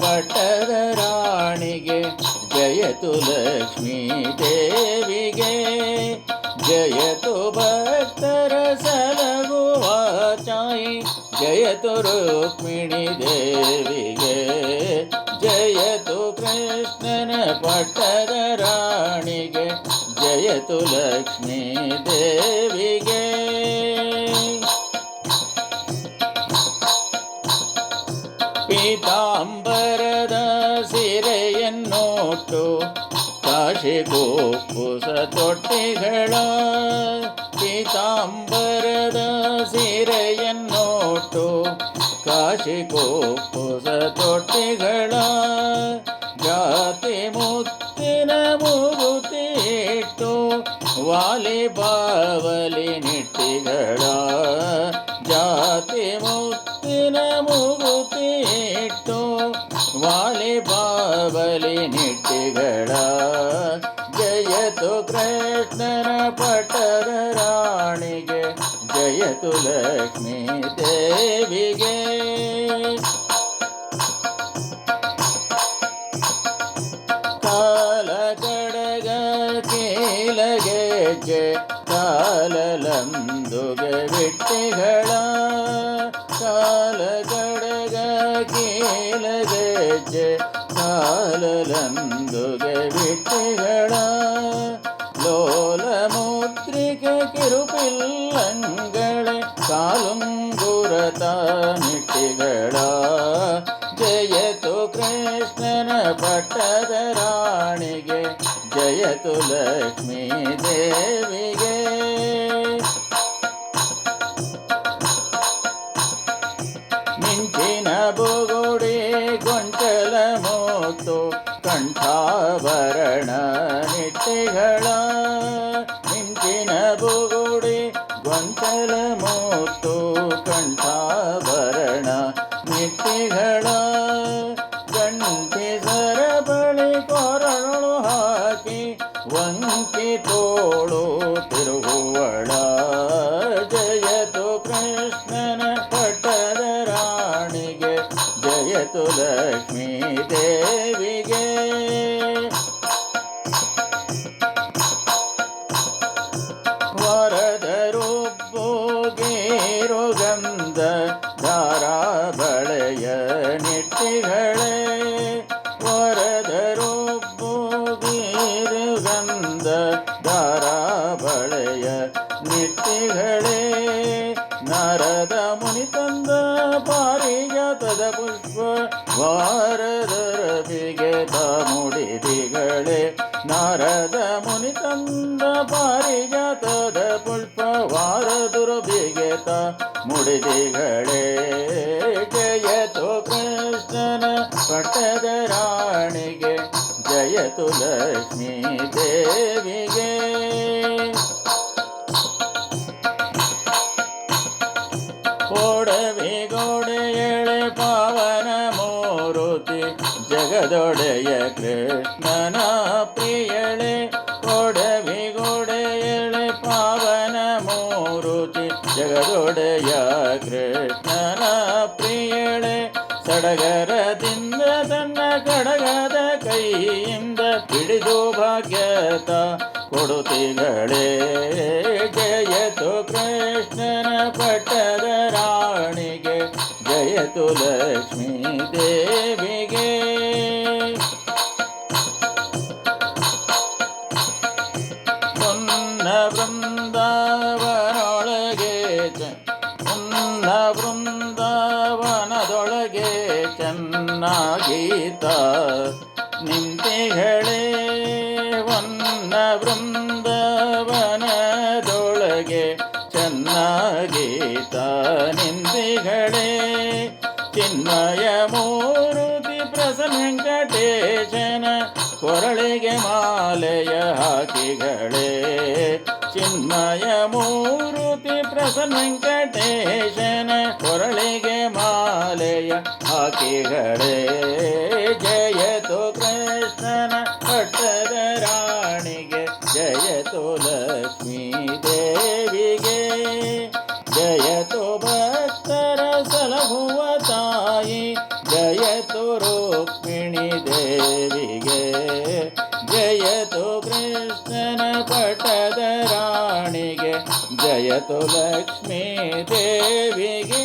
ಪಟ್ಟದ ರಾಣಿಗೆ ಜಯತು ಲಕ್ಷ್ಮೀ ದೇವಿಗೆ ಜಯತು ಭಕ್ತರ ಸಲಗುವ ಚಾಯಿ ಜಯತು ರುಕ್ಮಿಣಿ ದೇವಿಗೆ ಜಯತು ಕೃಷ್ಣನ ಪಟ್ಟದ ರಾಣಿಗೆ ಜಯತು ಲಕ್ಷ್ಮೀ ದೇವಿಗೆ ಪೀತಾಂಬರದ ಸೀರೆಯನ್ನೋಟ್ಟು ಕಾಶಿಗೋಪುಸ ತೊಟ್ಟಿಗಳ ಪೀತಾಂಬರದ ಸೀರೆಯನ್ನೋಟ್ಟು ಕಾಶಿಗೋಪುಸ ತೊಟ್ಟಿಗಳ ಜಾತಿ ಮುತ್ತಿನ ಮೂಗುತಿಟ್ಟು ವಾಲಿ ಬಾವಲಿ ನಿಟ್ಟಿಗಳ ಜಾತಿ ಮುತ್ತಿನ ಮೂಗುತಿಟ್ಟು ವಾಲಿ ಬಾವಲಿ ನಿಟ್ಟಿಗಳ ಜಯತು ಕೃಷ್ಣನ ಪಟ್ಟದ ರಾಣಿಗೆ ಜಯತು ಲಕ್ಷ್ಮೀ ದೇವಿಗೆ ಕಾಲ ಕಡಗ ಕೀಲಗೆಜ್ಜೆ ಕಾಲಲಂದುಗೆ ಬಿಟ್ಟಿಗಳ ಕಾಲ ಕಡಗ ಕೀಲಗೆಜ್ಜೆ ಕಾಲಲಂದುಗೆ ಬಿಟ್ಟಿಗಳ ಲೋಲ ಮುದ್ರಿಕೆ ಕಿರುಪಿಲ್ಲಂಗಳೆ ಕಾಲುಂಗುರತ ನಿಟ್ಟಿಗಳ ಜಯತು ಕೃಷ್ಣನ ಪಟ್ಟದ ರಾಣಿಗೆ ಜಯತು ಲಕ್ಷ್ಮೀ ದೇವಿಗೆ ಮಿಂಚಿನ ಬುಗುಡಿ ಗೊಂಚಲ ಮೂತು ಕಂಠಾಭರಣ ನಿಟ್ಟಿಗಳ ಮಿಂಚಿನ ಬುಗುಡಿ ಗೊಂಚಲ ಮೂತು ಕಂಠಾಭರಣ ನಿಟ್ಟಿಗಳ ಗಂಟಿ ಸರಬಳಿ ಕೊರಳು ಹಾಕಿ ವಂಕಿ ತೋಳು ತಿರುಗುವಳ ಜಯತು ಕೃಷ್ಣನ ಪಟ್ಟದ ರಾಣಿಗೆ ಜಯತು ಲಕ್ಷ್ಮೀ ದೇವಿಗೆ ವರದರು ಗೇರು ಗಂಧ ಧಾರಾ ಬಳೆಯ ನಿಟ್ಟಿಗಳೇ ವರದರು ಗೇರು ಗಂಧ ಧಾರಾ ಬಳೆಯ ನಿಟ್ಟಿಗಳೇ ನಾರದ ಮುನಿ ತಂದ ಪಾರಿಜಾತದ ಪುಷ್ಪ ವಾರದರ ಬಿಗೆತ ಮುಡಿದಿಗಳೇ ನಾರದ ಮುನಿ ತಂದ ಪಾರಿಜಾತದ ಪುಷ್ಪ ವಾರದುರ ಬಿಗೆತ ಮುಡಿದಿಗಳೇ ಜಯತು ಕೃಷ್ಣನ ಪಟ್ಟದ ರಾಣಿಗೆ ಜಯತು ಲಕ್ಷ್ಮೀ ದೇವಿಗೆ ಒಡವೆ ಗೋಡೆಯಳೆ ಪಾವನ ಮೂರುತಿ ಜಗದೊಡೆಯ ಕೃಷ್ಣನ ಪ್ರಿಯಳೆ ಒಡವೆ ಗೋಡೆಯಳೆ ಪಾವನ ಮೂರುತಿ ಜಗದೊಡೆಯ ಕೃಷ್ಣನ ಪ್ರಿಯಳೆ ಸಡಗರದಿಂದ ತನ್ನ ಕಡಗದ ಕೈಯಿಂದ ಹಿಡಿದು ಭಾಗ್ಯತ ಕೊಡುತ್ತಿಗಳೇ ಜಯತು ಕೃಷ್ಣನ ಪಟ್ಟದ ರಾಣಿಗೆ ಜಯತು ಲಕ್ಷ್ಮೀ ದೇವಿಗೆ ಪುನ್ನ ವೃಂದಾವನೊಳಗೆ ಪುನ್ನ ವೃಂದಾವನದೊಳಗೆ ಚೆನ್ನಾಗೀತ ನಿಂತಿಗಳೇ ವನ್ನ ವೃಂದಾವನದೊಳಗೆ ಚೆನ್ನಾಗೀತ ನಿಂತಿಗಳೇ ಚಿನ್ಮಯ ಮೂರುತಿ ಪ್ರಸನ್ನ ವೆಂಕಟೇಶನ ಕೊರಳಿಗೆ ಮಾಲೆಯ ಹಾಕಿಗಳೇ ಚಿನ್ಮಯ ಮೂರುತಿ ಪ್ರಸನ್ನ ವೆಂಕಟೇಶನ ಕೊರಳಿಗೆ ಮಾಲೆಯ ಹಾಕಿಗಳೇ ಜಯತು ಕೃಷ್ಣನ ಪಟ್ಟದ ರಾಣಿಗೆ ಜಯತು ಲಕ್ಷ್ಮೀ ದೇವಿಗೆ ಜಯತು ಭಕ್ತರ ಸಲಹುವ ತಾಯಿ ಜಯತು ರುಕ್ಮಿಣಿ ದೇವಿಗೆ ಜಯತು ಕೃಷ್ಣನ ಪಟ್ಟದ ರಾಣಿಗೆ ಜಯತು ಲಕ್ಷ್ಮೀ ದೇವಿಗೆ